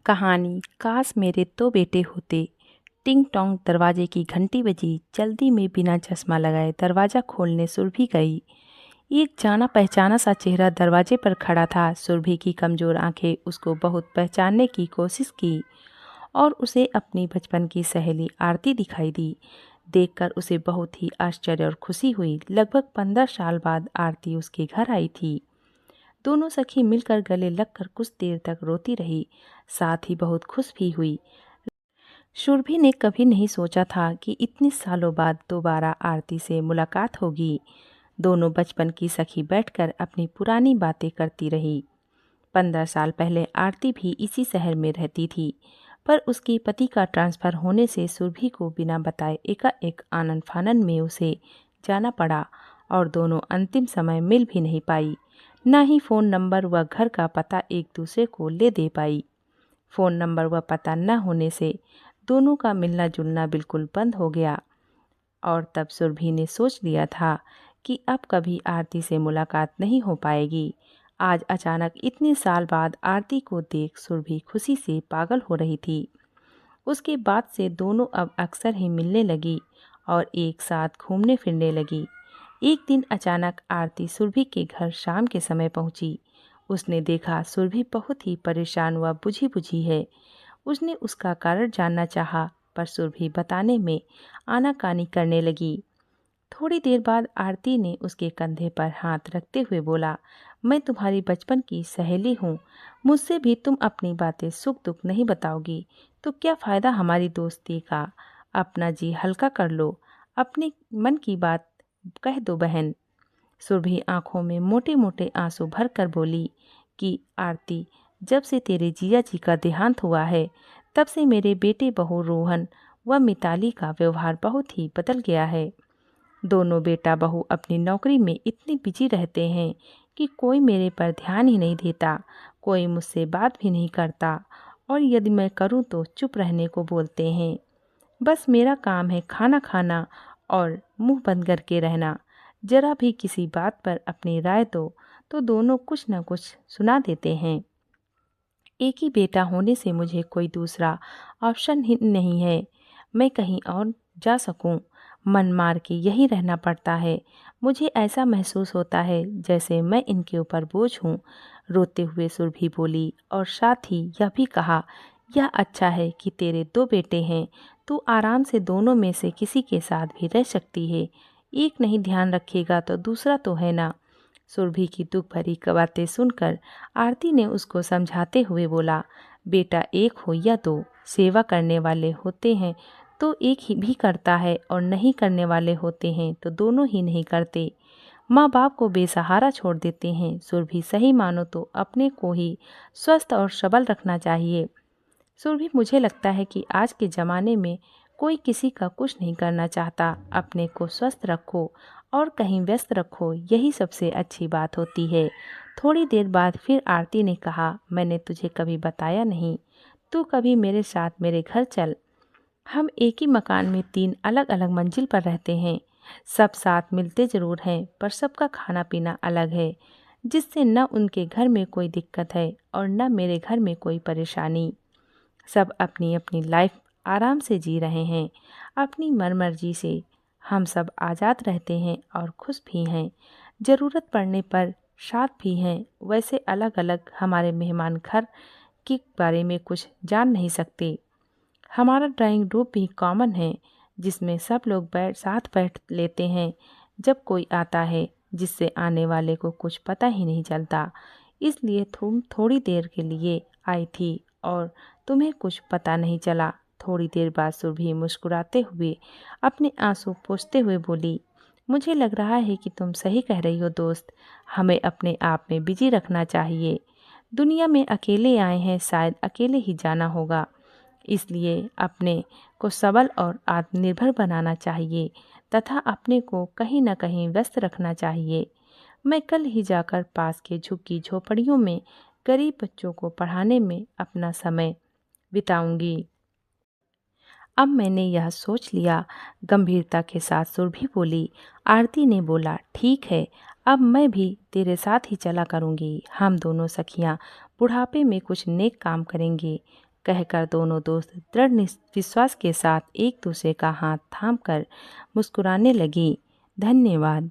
कहानी काश मेरे 2 बेटे होते। टिंग टोंग दरवाजे की घंटी बजी। जल्दी में बिना चश्मा लगाए दरवाज़ा खोलने सुरभि गई। एक जाना पहचाना सा चेहरा दरवाजे पर खड़ा था। सुरभि की कमज़ोर आंखें उसको बहुत पहचानने की कोशिश की और उसे अपनी बचपन की सहेली आरती दिखाई दी। देखकर उसे बहुत ही आश्चर्य और खुशी हुई। लगभग 15 साल बाद आरती उसके घर आई थी। दोनों सखी मिलकर गले लगकर कुछ देर तक रोती रही, साथ ही बहुत खुश भी हुई। सुरभि ने कभी नहीं सोचा था कि इतने सालों बाद दोबारा आरती से मुलाकात होगी। दोनों बचपन की सखी बैठकर अपनी पुरानी बातें करती रही। 15 साल पहले आरती भी इसी शहर में रहती थी, पर उसके पति का ट्रांसफ़र होने से सुरभि को बिना बताए एकाएक आनन फानन में उसे जाना पड़ा और दोनों अंतिम समय मिल भी नहीं पाई। न ही फ़ोन नंबर व घर का पता एक दूसरे को ले दे पाई। फ़ोन नंबर व पता न होने से दोनों का मिलना जुलना बिल्कुल बंद हो गया और तब सुरभि ने सोच लिया था कि अब कभी आरती से मुलाकात नहीं हो पाएगी। आज अचानक इतने साल बाद आरती को देख सुरभि खुशी से पागल हो रही थी। उसके बाद से दोनों अब अक्सर ही मिलने लगी और एक साथ घूमने फिरने लगी। एक दिन अचानक आरती सुरभि के घर शाम के समय पहुंची। उसने देखा सुरभि बहुत ही परेशान व बुझी बुझी है। उसने उसका कारण जानना चाहा, पर सुरभि बताने में आनाकानी करने लगी। थोड़ी देर बाद आरती ने उसके कंधे पर हाथ रखते हुए बोला, मैं तुम्हारी बचपन की सहेली हूँ। मुझसे भी तुम अपनी बातें सुख दुख नहीं बताओगी तो क्या फ़ायदा हमारी दोस्ती का। अपना जी हल्का कर लो, अपने मन की बात कह दो बहन। सुरभि आंखों में मोटे मोटे आंसू भर कर बोली कि आरती, जब से तेरे जिया जी का देहांत हुआ है तब से मेरे बेटे बहू रोहन व मिताली का व्यवहार बहुत ही बदल गया है। दोनों बेटा बहू अपनी नौकरी में इतने बिजी रहते हैं कि कोई मेरे पर ध्यान ही नहीं देता, कोई मुझसे बात भी नहीं करता और यदि मैं करूं तो चुप रहने को बोलते हैं। बस मेरा काम है खाना खाना और मुंह बंद करके रहना। जरा भी किसी बात पर अपनी राय दो तो दोनों कुछ न कुछ सुना देते हैं। एक ही बेटा होने से मुझे कोई दूसरा ऑप्शन ही नहीं है मैं कहीं और जा सकूं। मन मार के यहीं रहना पड़ता है। मुझे ऐसा महसूस होता है जैसे मैं इनके ऊपर बोझ हूँ। रोते हुए सुरभि बोली और साथ ही यह भी कहा, यह अच्छा है कि तेरे 2 बेटे हैं, तू आराम से दोनों में से किसी के साथ भी रह सकती है। एक नहीं ध्यान रखेगा तो दूसरा तो है ना। सुरभि की दुख भरी बातें सुनकर आरती ने उसको समझाते हुए बोला, बेटा एक हो या दो, सेवा करने वाले होते हैं तो एक ही भी करता है और नहीं करने वाले होते हैं तो दोनों ही नहीं करते। माँ बाप को बेसहारा छोड़ देते हैं। सुरभि सही मानो तो अपने को ही स्वस्थ और सबल रखना चाहिए। सुरभि, मुझे लगता है कि आज के ज़माने में कोई किसी का कुछ नहीं करना चाहता। अपने को स्वस्थ रखो और कहीं व्यस्त रखो, यही सबसे अच्छी बात होती है। थोड़ी देर बाद फिर आरती ने कहा, मैंने तुझे कभी बताया नहीं, तू कभी मेरे साथ मेरे घर चल। हम एक ही मकान में 3 अलग अलग मंजिल पर रहते हैं। सब साथ मिलते ज़रूर हैं पर सबका खाना पीना अलग है, जिससे न उनके घर में कोई दिक्कत है और न मेरे घर में कोई परेशानी। सब अपनी अपनी लाइफ आराम से जी रहे हैं, अपनी मनमर्जी से। हम सब आज़ाद रहते हैं और खुश भी हैं। ज़रूरत पड़ने पर साथ भी हैं। वैसे अलग अलग हमारे मेहमान घर के बारे में कुछ जान नहीं सकते। हमारा ड्राइंग रूम भी कॉमन है, जिसमें सब लोग बैठ लेते हैं जब कोई आता है, जिससे आने वाले को कुछ पता ही नहीं चलता। इसलिए तुम थोड़ी देर के लिए आई थी और तुम्हें कुछ पता नहीं चला। थोड़ी देर बाद सुरभि मुस्कुराते हुए अपने आंसू पोंछते हुए बोली, मुझे लग रहा है कि तुम सही कह रही हो दोस्त। हमें अपने आप में बिजी रखना चाहिए। दुनिया में अकेले आए हैं, शायद अकेले ही जाना होगा। इसलिए अपने को सबल और आत्मनिर्भर बनाना चाहिए तथा अपने को कहीं न कहीं व्यस्त रखना चाहिए। मैं कल ही जाकर पास के झुग्गी झोपड़ियों में गरीब बच्चों को पढ़ाने में अपना समय बिताऊंगी। अब मैंने यह सोच लिया, गंभीरता के साथ सुरभि बोली। आरती ने बोला, ठीक है, अब मैं भी तेरे साथ ही चला करूंगी। हम दोनों सखियां बुढ़ापे में कुछ नेक काम करेंगे। कहकर दोनों दोस्त दृढ़ विश्वास के साथ एक दूसरे का हाथ थामकर मुस्कुराने लगी। धन्यवाद।